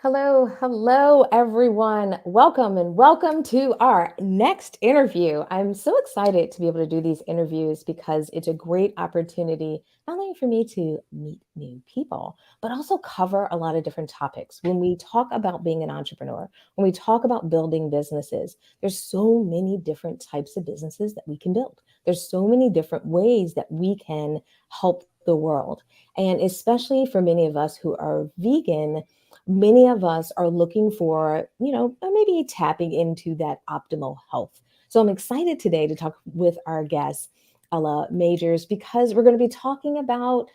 Hello, everyone. Welcome and welcome to our next interview. I'm so excited to be able to do these interviews because it's a great opportunity, not only for me to meet new people, but also cover a lot of different topics. When we talk about being an entrepreneur, when we talk about building businesses, there's so many different types of businesses that we can build. There's so many different ways that we can help the world. And especially for many of us who are vegan, many of us are looking for, maybe tapping into that optimal health. So I'm excited today to talk with our guest, Ella Majors, because we're going to be talking about,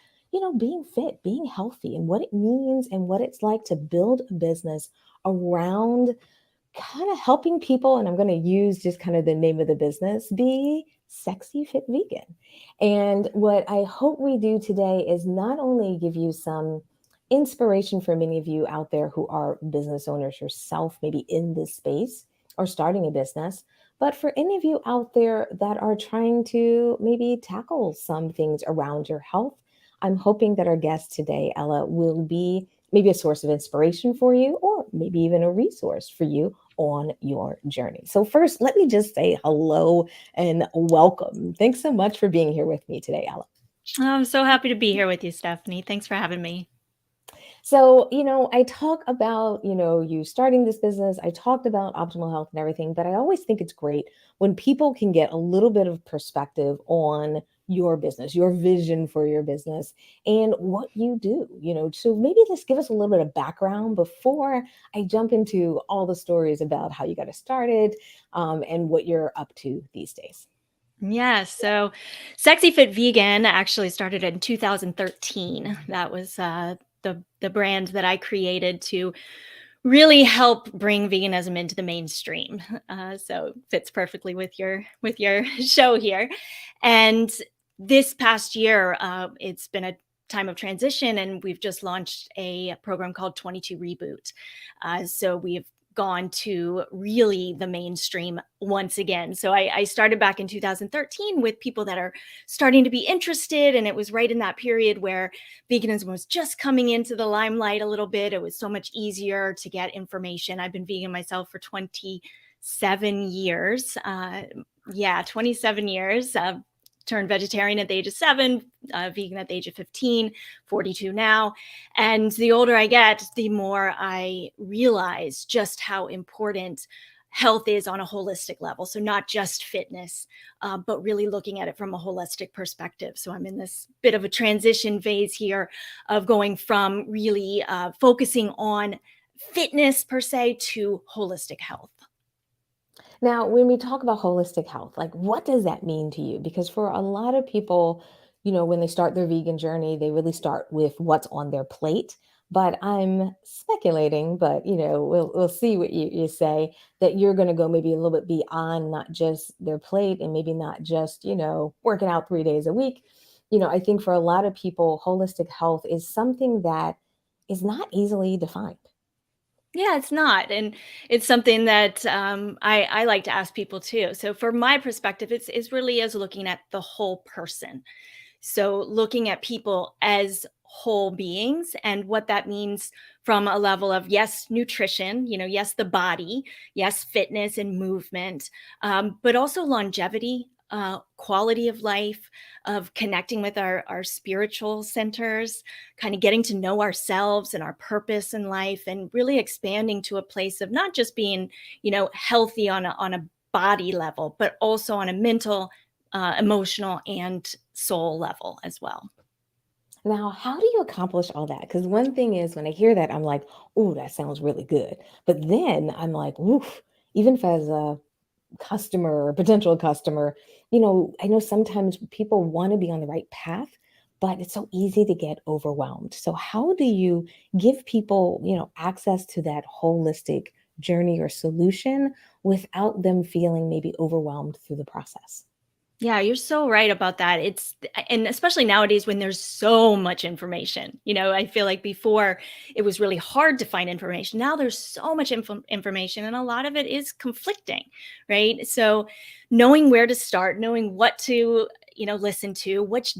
being fit, being healthy, and what it means and what it's like to build a business around kind of helping people. And I'm going to use just kind of the name of the business, be sexy fit vegan. And what I hope we do today is not only give you some inspiration for many of you out there who are business owners yourself, maybe in this space or starting a business, but for any of you out there that are trying to maybe tackle some things around your health, I'm hoping that our guest today, Ella, will be maybe a source of inspiration for you or maybe even a resource for you on your journey. So, first, let me just say hello and welcome. Thanks so much for being here with me today, Ella. I'm so happy to be here with you, Stephanie. Thanks for having me. So, I talk about, you starting this business. I talked about optimal health and everything, but I always think it's great when people can get a little bit of perspective on your business, your vision for your business, and what you do, So maybe just give us a little bit of background before I jump into all the stories about how you got it started, and what you're up to these days. Yes, so Sexy Fit Vegan actually started in 2013. That was the brand that I created to really help bring veganism into the mainstream. So fits perfectly with your show here. And this past year, it's been a time of transition, and we've just launched a program called 22 Reboot. So we've gone to really the mainstream once again. So I started back in 2013 with people that are starting to be interested. And it was right in that period where veganism was just coming into the limelight a little bit. It was so much easier to get information. I've been vegan myself for 27 years. 27 years. Turned vegetarian at the age of 7, vegan at the age of 15, 42 now. And the older I get, the more I realize just how important health is on a holistic level. So not just fitness, but really looking at it from a holistic perspective. So I'm in this bit of a transition phase here of going from really focusing on fitness per se to holistic health. Now, when we talk about holistic health, like what does that mean to you? Because for a lot of people, when they start their vegan journey, they really start with what's on their plate. But I'm speculating, but we'll see what you say, that you're going to go maybe a little bit beyond not just their plate and maybe not just, working out 3 days a week. I think for a lot of people, holistic health is something that is not easily defined. Yeah, it's not. And it's something that I like to ask people too. So, for my perspective, it's really as looking at the whole person. So, looking at people as whole beings and what that means from a level of, yes, nutrition, yes, the body, yes, fitness and movement, but also longevity, quality of life, of connecting with our spiritual centers, kind of getting to know ourselves and our purpose in life, and really expanding to a place of not just being, healthy on a body level, but also on a mental, emotional, and soul level as well. Now, how do you accomplish all that? Because one thing is when I hear that, I'm like, oh, that sounds really good. But then I'm like, oof, even if as a customer or potential customer, I know sometimes people want to be on the right path, but it's so easy to get overwhelmed. So how do you give people, access to that holistic journey or solution without them feeling maybe overwhelmed through the process? Yeah, you're so right about that. And especially nowadays when there's so much information. I feel like before it was really hard to find information. Now there's so much information, and a lot of it is conflicting, right? So knowing where to start, knowing what to, listen to, which,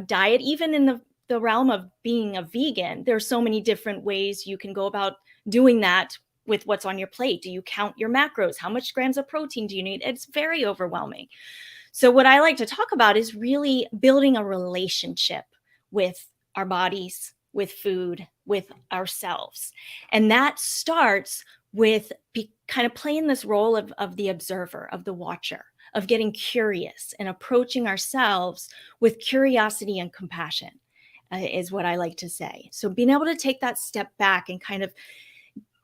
diet, even in the the realm of being a vegan, there's so many different ways you can go about doing that with what's on your plate. Do you count your macros? How much grams of protein do you need? It's very overwhelming. So what I like to talk about is really building a relationship with our bodies, with food, with ourselves. And that starts with kind of playing this role of the observer, of the watcher, of getting curious and approaching ourselves with curiosity and compassion, is what I like to say. So being able to take that step back and kind of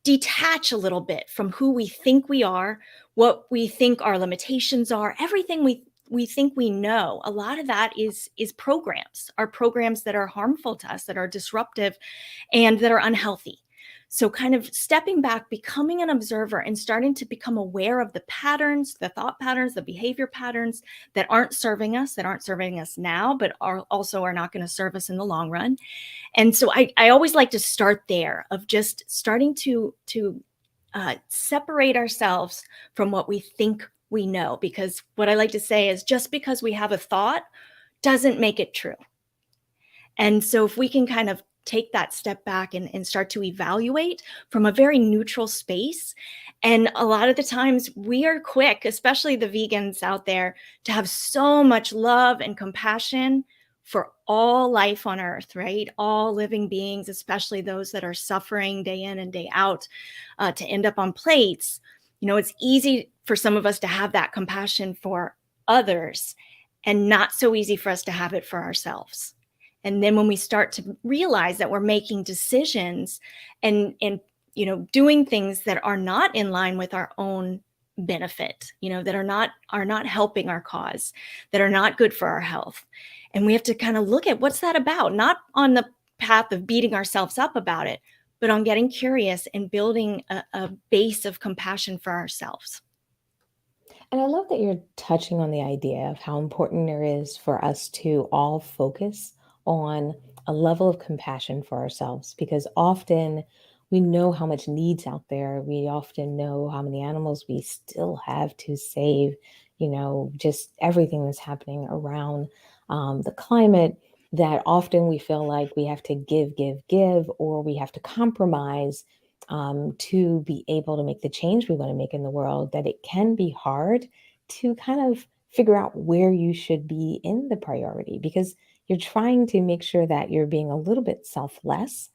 detach a little bit from who we think we are, what we think our limitations are, everything we think we know. A lot of that is programs, are programs that are harmful to us, that are disruptive and that are unhealthy. So kind of stepping back, becoming an observer and starting to become aware of the patterns, the thought patterns, the behavior patterns that aren't serving us, now, but are not going to serve us in the long run. And so I always like to start there, of just starting to separate ourselves from what we think we know. Because what I like to say is, just because we have a thought doesn't make it true. And so if we can kind of take that step back and start to evaluate from a very neutral space. And a lot of the times we are quick, especially the vegans out there, to have so much love and compassion for all life on earth, right? All living beings, especially those that are suffering day in and day out, to end up on plates. It's easy for some of us to have that compassion for others, and not so easy for us to have it for ourselves. And then when we start to realize that we're making decisions and doing things that are not in line with our own benefit, that are not helping our cause, that are not good for our health. And we have to kind of look at, what's that about? Not on the path of beating ourselves up about it, but on getting curious and building a base of compassion for ourselves. And I love that you're touching on the idea of how important there is for us to all focus on a level of compassion for ourselves, because often we know how much needs out there. We often know how many animals we still have to save, just everything that's happening around the climate, that often we feel like we have to give, or we have to compromise to be able to make the change we want to make in the world, that it can be hard to kind of figure out where you should be in the priority, because you're trying to make sure that you're being a little bit selfless.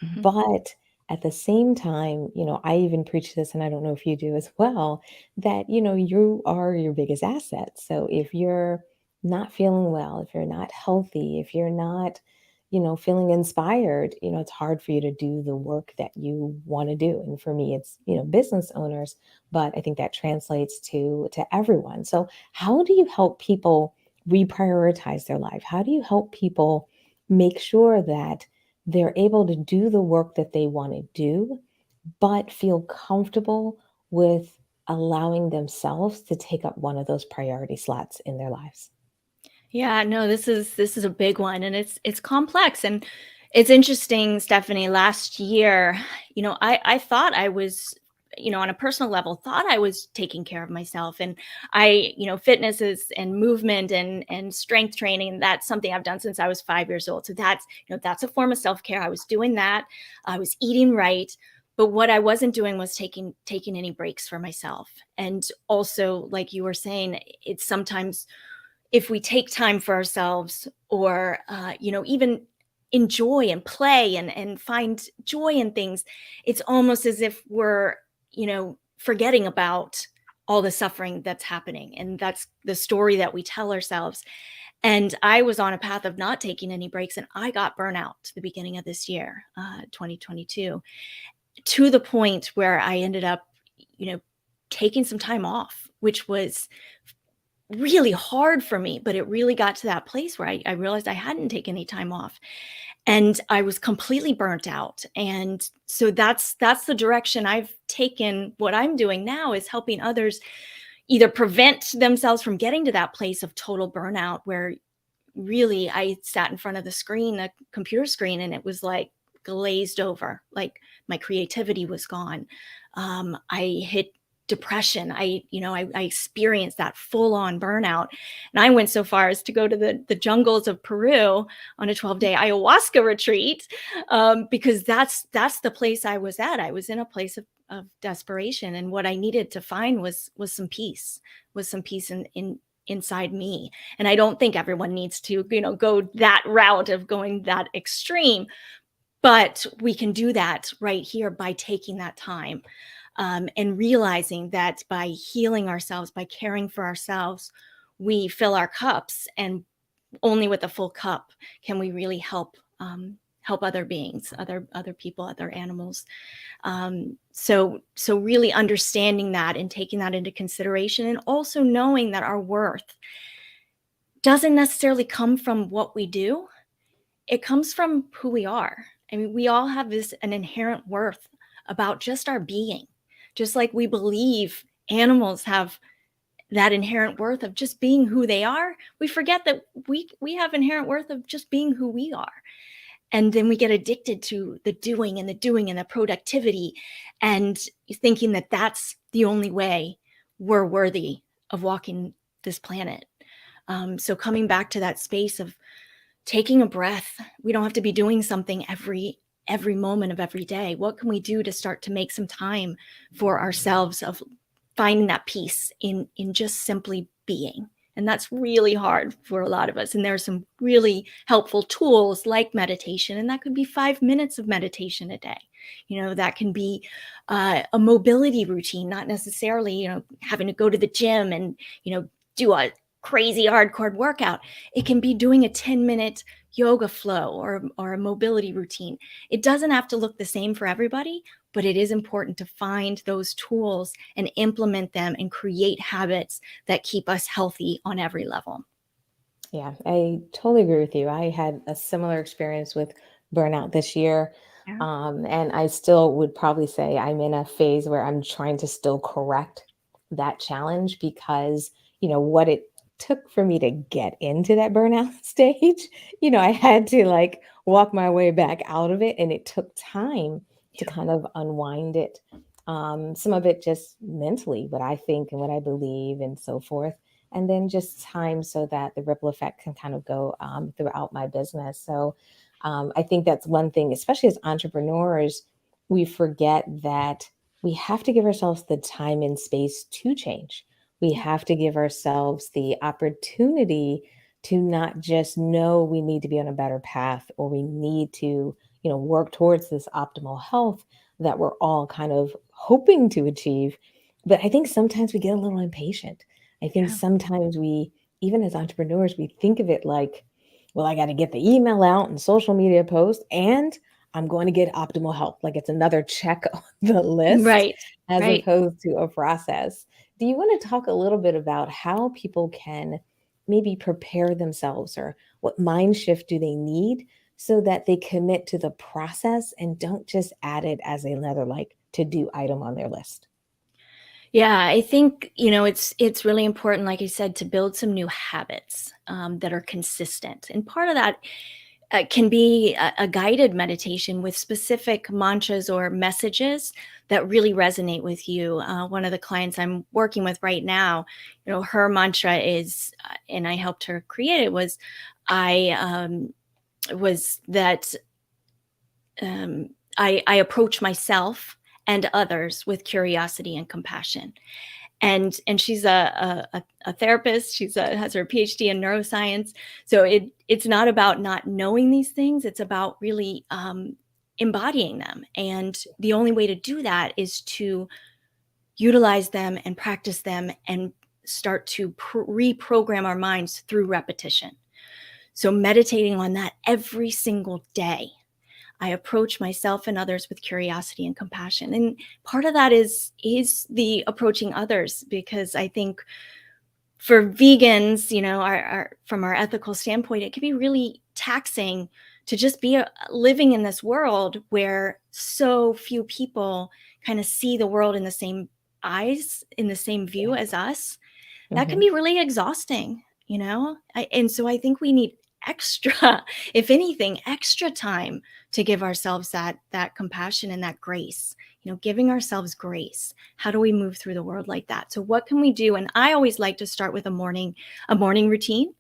Mhm. But at the same time, I even preach this, and I don't know if you do as well, that, you are your biggest asset. So if you're not feeling well, if you're not healthy, if you're not, feeling inspired, it's hard for you to do the work that you want to do. And for me, it's, business owners, but I think that translates to everyone. So how do you help people reprioritize their life? How do you help people make sure that they're able to do the work that they want to do, but feel comfortable with allowing themselves to take up one of those priority slots in their lives? Yeah, no, this is a big one, and it's complex. And it's interesting, Stephanie. Last year, I thought I was, on a personal level, thought I was taking care of myself. And fitness and movement and strength training, that's something I've done since I was 5 years old. So that's a form of self-care. I was doing that. I was eating right. But what I wasn't doing was taking any breaks for myself. And also, like you were saying, it's sometimes, if we take time for ourselves, or even enjoy and play and find joy in things, it's almost as if we're forgetting about all the suffering that's happening. And that's the story that we tell ourselves. And I was on a path of not taking any breaks, and I got burnout the beginning of this year, 2022, to the point where I ended up taking some time off, which was really hard for me. But it really got to that place where I realized I hadn't taken any time off, and I was completely burnt out. And so that's the direction I've taken. What I'm doing now is helping others either prevent themselves from getting to that place of total burnout, where really I sat in front of the computer screen, and it was like glazed over, like my creativity was gone. I hit depression. I experienced that full-on burnout, and I went so far as to go to the jungles of Peru on a 12-day ayahuasca retreat, because that's the place I was at. I was in a place of desperation, and what I needed to find was some peace, in inside me. And I don't think everyone needs to, go that route of going that extreme, but we can do that right here by taking that time, and realizing that by healing ourselves, by caring for ourselves, we fill our cups, and only with a full cup can we really help other beings, other people, other animals. So really understanding that and taking that into consideration, and also knowing that our worth doesn't necessarily come from what we do. It comes from who we are. I mean, we all have an inherent worth about just our being, just like we believe animals have that inherent worth of just being who they are. We forget that we have inherent worth of just being who we are. And then we get addicted to the doing and the productivity, and thinking that that's the only way we're worthy of walking this planet. So coming back to that space of taking a breath. We don't have to be doing something every moment of every day. What can we do to start to make some time for ourselves, of finding that peace in just simply being? And that's really hard for a lot of us. And there are some really helpful tools like meditation, and that could be 5 minutes of meditation a day. That can be a mobility routine, not necessarily, having to go to the gym and, do a crazy hardcore workout. It can be doing a 10-minute yoga flow or a mobility routine. It doesn't have to look the same for everybody, but it is important to find those tools and implement them and create habits that keep us healthy on every level. Yeah, I totally agree with you. I had a similar experience with burnout this year. Yeah. And I still would probably say I'm in a phase where I'm trying to still correct that challenge, because, what it took for me to get into that burnout stage, I had to like walk my way back out of it. And it took time to Yeah. kind of unwind it. Some of it just mentally, what I think and what I believe and so forth, and then just time so that the ripple effect can kind of go throughout my business. So I think that's one thing, especially as entrepreneurs, we forget that we have to give ourselves the time and space to change. We Yeah. have to give ourselves the opportunity to not just know we need to be on a better path, or we need to, work towards this optimal health that we're all kind of hoping to achieve. But I think sometimes we get a little impatient. I think Yeah. sometimes we, even as entrepreneurs, we think of it like, well, I got to get the email out and social media post, and I'm going to get optimal health. Like it's another check on the list Right. as Right. opposed to a process. Do you want to talk a little bit about how people can maybe prepare themselves, or what mind shift do they need so that they commit to the process and don't just add it as another like to do item on their list? Yeah, I think, it's really important, like I said, to build some new habits, that are consistent. And part of that can be a guided meditation with specific mantras or messages that really resonate with you. One of the clients I'm working with right now, her mantra is, and I helped her create it, I was that I approach myself and others with curiosity and compassion. And she's a therapist. Has her PhD in neuroscience. So it's not about not knowing these things. It's about really embodying them. And the only way to do that is to utilize them and practice them, and start to reprogram our minds through repetition. So meditating on that every single day. I approach myself and others with curiosity and compassion. And part of that is the approaching others, because I think for vegans, from our ethical standpoint, it can be really taxing to just be living in this world where so few people kind of see the world in the same eyes, in the same view Yeah. as us. That can Hmm. be really exhausting, and so I think we need extra, if anything, extra time to give ourselves that compassion and that grace, giving ourselves grace. How do we move through the world like that? So what can we do? And I always like to start with a morning routine.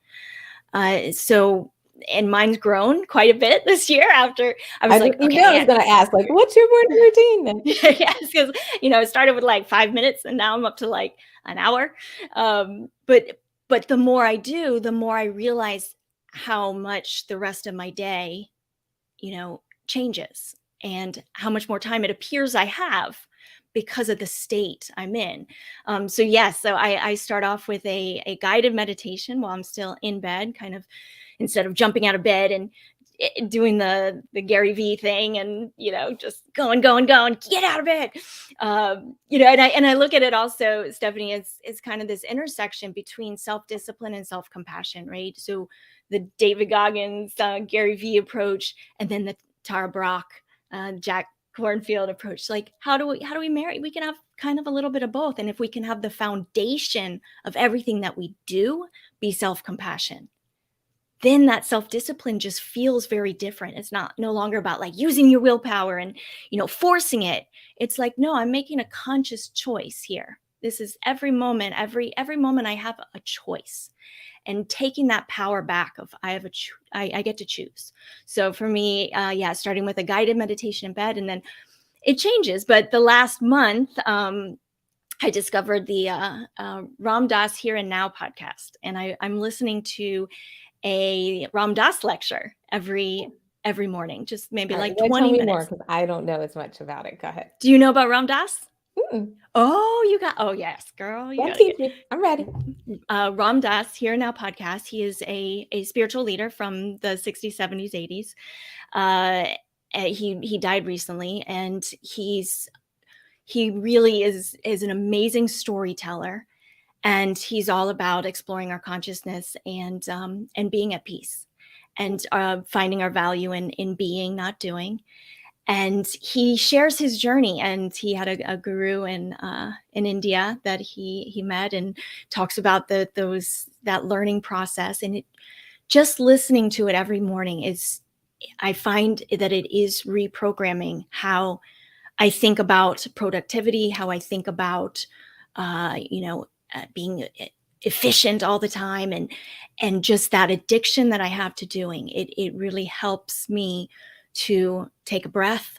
And mine's grown quite a bit this year after I was like, okay, I was going to ask, like, what's your morning routine then? Yes, because, it started with like 5 minutes and now I'm up to like an hour. But the more I do, the more I realize how much the rest of my day, changes, and how much more time it appears I have because of the state I'm in. So I start off with a guided meditation while I'm still in bed, kind of, instead of jumping out of bed and doing the Gary V thing and, just going, get out of bed. And I look at it also, Stephanie, it's kind of this intersection between self-discipline and self-compassion, right? So the David Goggins, Gary V approach, and then the Tara Brach, Jack Cornfield approach. Like, how do we marry? We can have kind of a little bit of both. And if we can have the foundation of everything that we do be self-compassion, then that self-discipline just feels very different. It's no longer about like using your willpower and, forcing it. It's like, no, I'm making a conscious choice here. This is every moment I have a choice, and taking that power back of I get to choose. So for me, starting with a guided meditation in bed, and then it changes. But the last month, I discovered the Ram Dass Here and Now podcast, and I'm listening to a Ram Dass lecture every morning, just maybe like 20 minutes. More, because I don't know as much about it. Go ahead. Do you know about Ram Dass? Mm-mm. Oh, yes, girl. Teach me. I'm ready. Ram Dass Here and Now podcast. He is a spiritual leader from the 60s, 70s, 80s. He died recently, and he really is an amazing storyteller. And he's all about exploring our consciousness and being at peace, and finding our value in being, not doing. And he shares his journey. And he had a guru in India that he met, and talks about that learning process. And just listening to it every morning I find that it is reprogramming how I think about productivity, how I think about being efficient all the time, and just that addiction that I have to doing. It really helps me to take a breath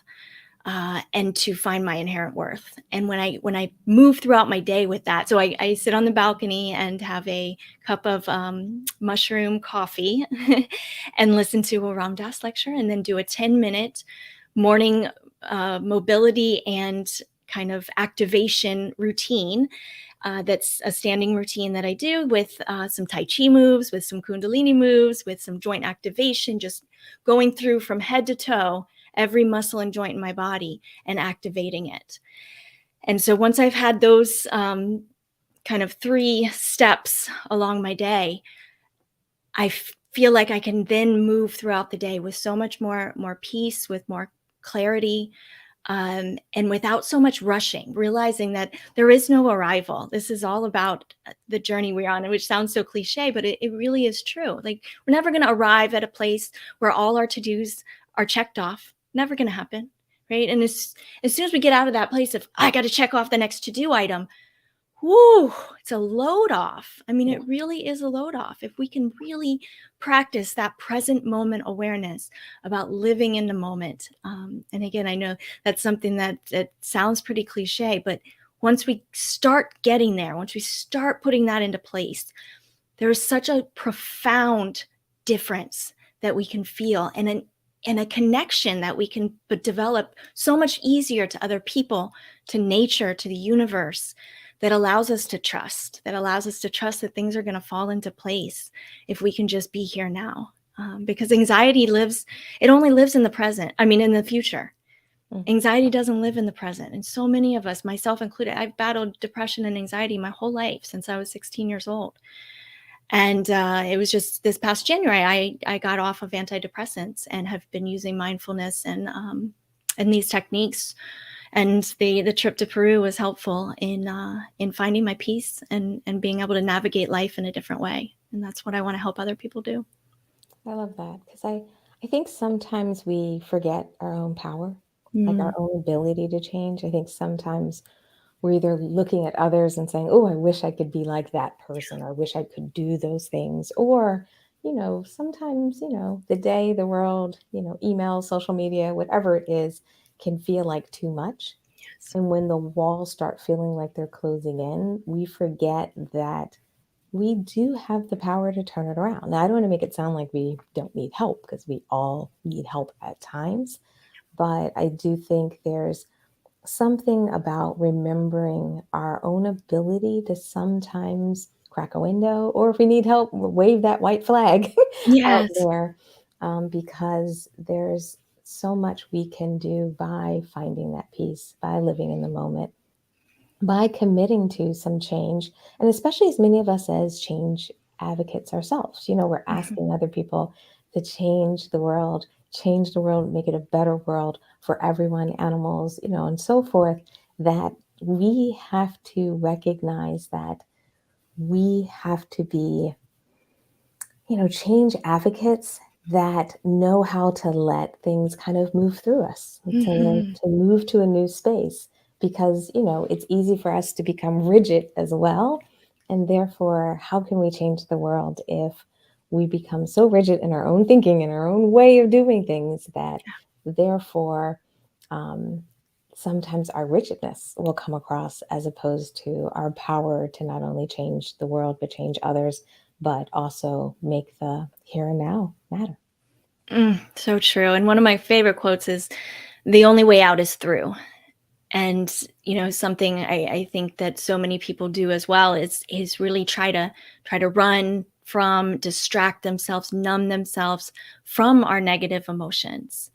and to find my inherent worth. And when I move throughout my day with that, so I sit on the balcony and have a cup of mushroom coffee and listen to a Ram Dass lecture, and then do a 10-minute morning mobility and kind of activation routine. That's a standing routine that I do with some Tai Chi moves, with some Kundalini moves, with some joint activation, just going through from head to toe every muscle and joint in my body and activating it. And so once I've had those kind of 3 steps along my day, I feel like I can then move throughout the day with so much more peace, with more clarity, and without so much rushing, realizing that there is no arrival. This is all about the journey we're on, which sounds so cliche, but it really is true. Like, we're never going to arrive at a place where all our to-dos are checked off. Never going to happen, right? And as soon as we get out of that place of, I got to check off the next to-do item, whoo, it's a load off. I mean, it really is a load off. If we can really practice that present moment awareness about living in the moment. And again, I know that's something that sounds pretty cliche, but once we start getting there, once we start putting that into place, there is such a profound difference that we can feel, and a connection that we can develop so much easier to other people, to nature, to the universe, that allows us to trust, that things are going to fall into place if we can just be here now. Because anxiety only lives in the present. I mean, in the future. Anxiety doesn't live in the present. And so many of us, myself included, I've battled depression and anxiety my whole life since I was 16 years old. And it was just this past January, I got off of antidepressants and have been using mindfulness and these techniques. And the trip to Peru was helpful in finding my peace and being able to navigate life in a different way. And that's what I want to help other people do. I love that because I think sometimes we forget our own power, like our Mm, own ability to change. I think sometimes we're either looking at others and saying, "Oh, I wish I could be like that person," or "I wish I could do those things," or sometimes the day, the world, email, social media, whatever it is, can feel like too much. yes. And when the walls start feeling like they're closing in, we forget that we do have the power to turn it around. Now, I don't want to make it sound like we don't need help because we all need help at times. But I do think there's something about remembering our own ability to sometimes crack a window, or if we need help, wave that white flag out Yes. there, because there's so much we can do by finding that peace, by living in the moment, by committing to some change. And especially as many of us as change advocates ourselves, we're Mhm. asking other people to change the world, make it a better world for everyone, animals, and so forth, that we have to recognize that we have to be change advocates that know how to let things kind of move through us, Mhm. to move to a new space, because it's easy for us to become rigid as well. And therefore, how can we change the world if we become so rigid in our own thinking and our own way of doing things that therefore um, sometimes our rigidness will come across, as opposed to our power to not only change the world but change others, but also make the here and now matter. So true. And one of my favorite quotes is, "The only way out is through." And something I think that so many people do as well is really try to run from, distract themselves, numb themselves from our negative emotions,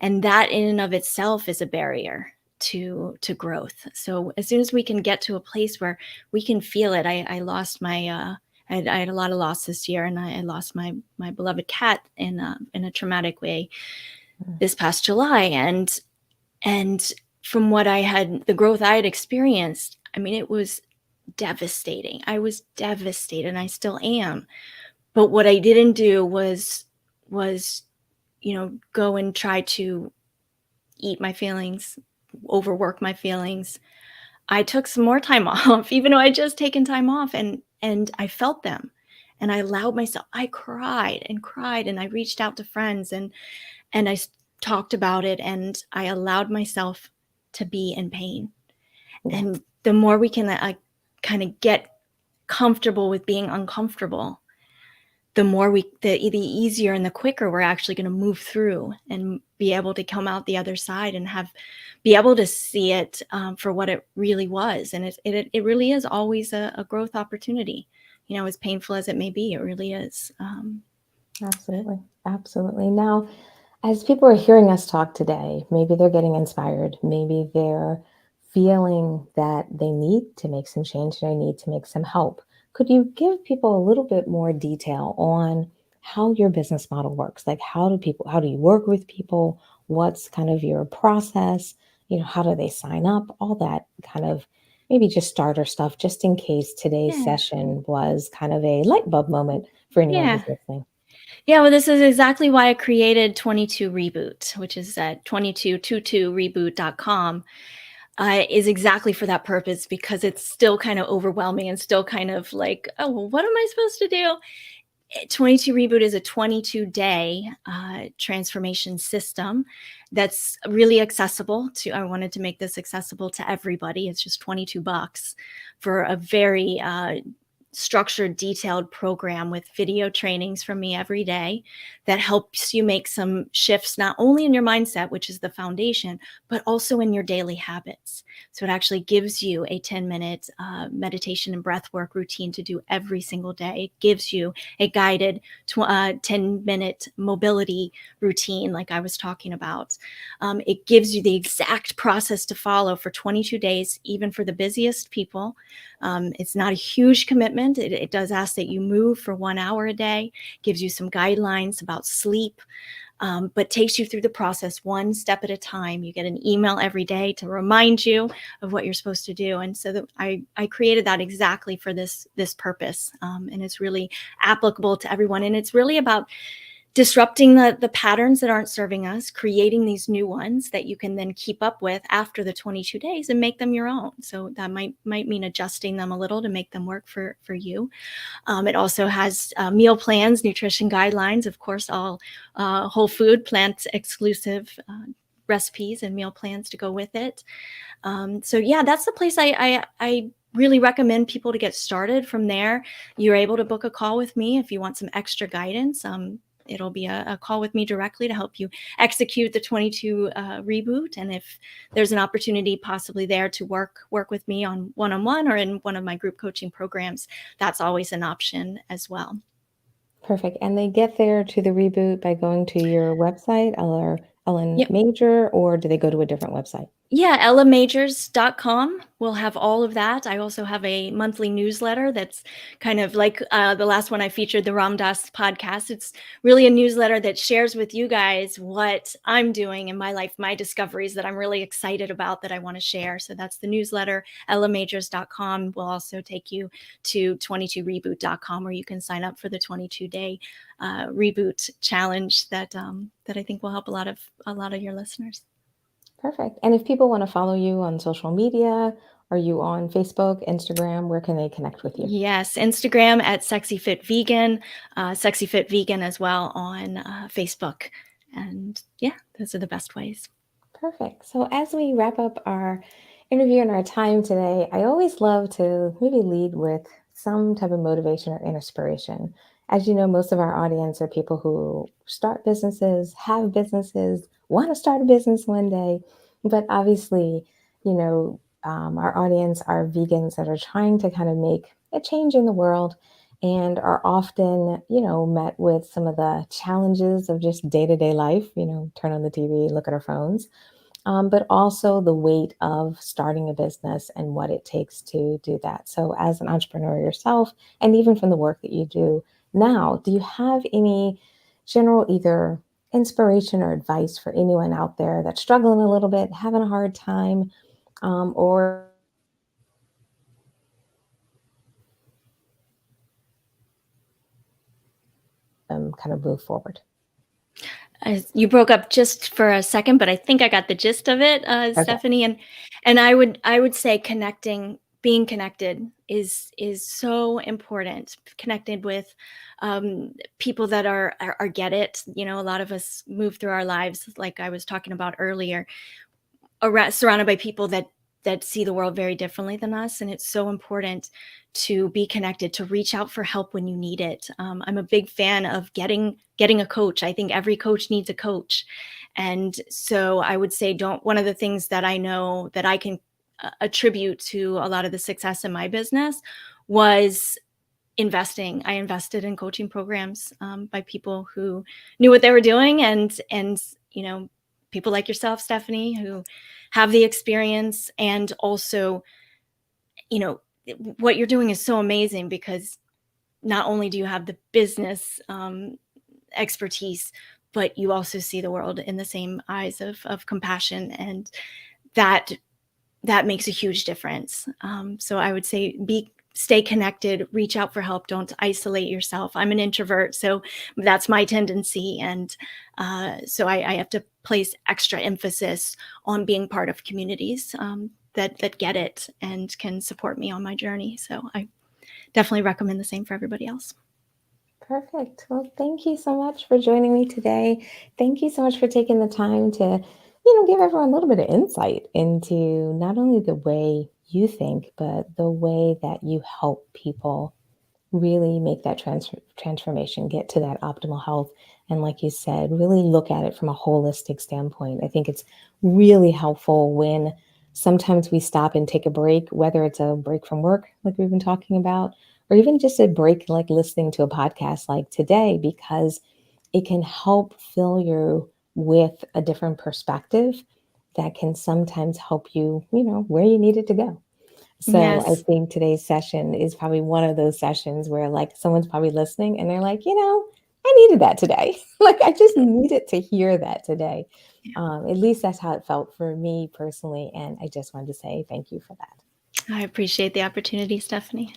and that in and of itself is a barrier to growth. So as soon as we can get to a place where we can feel it. I lost my I had a lot of loss this year, and I lost my beloved cat in a traumatic way Mm. this past July. And from what I had, the growth I had experienced, I mean, it was devastating. I was devastated, and I still am. But what I didn't do was go and try to eat my feelings, overwork my feelings. I took some more time off, even though I just taken time off, and I felt them, and I allowed myself. I cried and cried, and I reached out to friends, and talked about it, and I allowed myself to be in pain. Yeah, And the more we can kind of get comfortable with being uncomfortable, the easier and the quicker we're actually going to move through and be able to come out the other side and be able to see it for what it really was. And it really is always a growth opportunity, as painful as it may be. It really is. absolutely. Absolutely. Now, as people are hearing us talk today, maybe they're getting inspired, maybe they're feeling that they need to make some change, they need to make some help. Could you give people a little bit more detail on how your business model works? Like, how do you work with people? What's kind of your process? How do they sign up? All that kind of maybe just starter stuff, just in case today's Yeah. session was kind of a light bulb moment for anyone Yeah. who's listening. Yeah, well, this is exactly why I created 22 Reboot, which is at 2222reboot.com. Is exactly for that purpose, because it's still kind of overwhelming and still kind of like, oh, well, what am I supposed to do? 22 Reboot is a 22-day transformation system that's really accessible to. I wanted to make this accessible to everybody. It's just $22 for a very structured, detailed program with video trainings from me every day that helps you make some shifts, not only in your mindset, which is the foundation, but also in your daily habits. So it actually gives you a 10-minute meditation and breath work routine to do every single day. It gives you a guided 10-minute mobility routine, like I was talking about. It gives you the exact process to follow for 22 days, even for the busiest people. It's not a huge commitment. It does ask that you move for 1 hour a day, gives you some guidelines about sleep, but takes you through the process one step at a time. You get an email every day to remind you of what you're supposed to do. And so I created that exactly for this purpose. And it's really applicable to everyone. And it's really about disrupting the patterns that aren't serving us, creating these new ones that you can then keep up with after the 22 days and make them your own. So that might mean adjusting them a little to make them work for you. It also has meal plans, nutrition guidelines, of course, all whole food, plant exclusive recipes and meal plans to go with it. So yeah, that's the place I really recommend people to get started. From there, you're able to book a call with me if you want some extra guidance. It'll be a call with me directly to help you execute the 22 reboot. And if there's an opportunity possibly there to work with me on one-on-one or in one of my group coaching programs, that's always an option as well. Perfect. And they get there to the reboot by going to your website, Ellen Yep. Major, or do they go to a different website? Yeah, ellamajors.com will have all of that. I also have a monthly newsletter that's kind of like the last one I featured, the Ram Dass podcast. It's really a newsletter that shares with you guys what I'm doing in my life, my discoveries that I'm really excited about that I want to share. So that's the newsletter. ellamajors.com will also take you to 22reboot.com, where you can sign up for the 22-day reboot challenge that I think will help a lot of your listeners. Perfect. And if people want to follow you on social media, are you on Facebook, Instagram? Where can they connect with you? Yes, Instagram at SexyFitVegan, SexyFitVegan as well on Facebook. And yeah, those are the best ways. Perfect. So as we wrap up our interview and our time today, I always love to maybe lead with some type of motivation or inspiration. As you know, most of our audience are people who start businesses, have businesses, want to start a business one day. But obviously, our audience are vegans that are trying to kind of make a change in the world and are often, met with some of the challenges of just day to day life, turn on the TV, look at our phones, but also the weight of starting a business and what it takes to do that. So, as an entrepreneur yourself, and even from the work that you do now, do you have any general either inspiration or advice for anyone out there that's struggling a little bit, having a hard time, or kind of move forward? You broke up just for a second, but I think I got the gist of it, Okay. Stephanie. And I would say being connected is so important. Connected with people that are get it. You know, a lot of us move through our lives, like I was talking about earlier, surrounded by people that see the world very differently than us, and it's so important to be connected, to reach out for help when you need it. I'm a big fan of getting a coach. I think every coach needs a coach, and so I would say don't. One of the things that I know that I can attribute to a lot of the success in my business was investing. I invested in coaching programs by people who knew what they were doing, and people like yourself, Stephanie, who have the experience. And also, what you're doing is so amazing, because not only do you have the business expertise, but you also see the world in the same eyes of compassion, and that makes a huge difference. So I would say stay connected, reach out for help, don't isolate yourself. I'm an introvert, so that's my tendency. And so I have to place extra emphasis on being part of communities that get it and can support me on my journey. So I definitely recommend the same for everybody else. Perfect. Well, thank you so much for joining me today. Thank you so much for taking the time to, give everyone a little bit of insight into not only the way you think, but the way that you help people really make that transformation, get to that optimal health. And like you said, really look at it from a holistic standpoint. I think it's really helpful when sometimes we stop and take a break, whether it's a break from work, like we've been talking about, or even just a break, like listening to a podcast like today, because it can help fill you with a different perspective that can sometimes help you, where you need it to go. So I Yes. think today's session is probably one of those sessions where like someone's probably listening and they're like, I needed that today. Like I just needed to hear that today. At least that's how it felt for me personally. And I just wanted to say thank you for that. I appreciate the opportunity, Stephanie.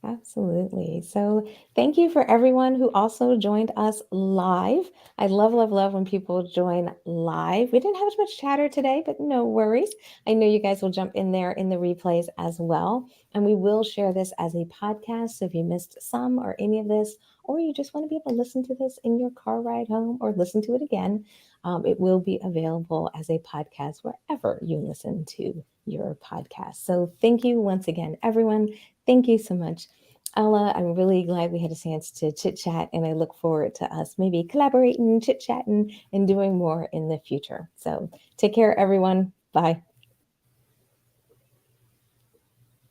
Absolutely. So, thank you for everyone who also joined us live. I love, love, love when people join live. We didn't have as much chatter today, but no worries. I know you guys will jump in there in the replays as well. And we will share this as a podcast. So, if you missed some or any of this, or you just want to be able to listen to this in your car ride home or listen to it again, it will be available as a podcast wherever you listen to your podcast. So, thank you once again, everyone. Thank you so much. Ella, I'm really glad we had a chance to chit chat, and I look forward to us maybe collaborating, chit chatting, and doing more in the future. So take care, everyone. Bye.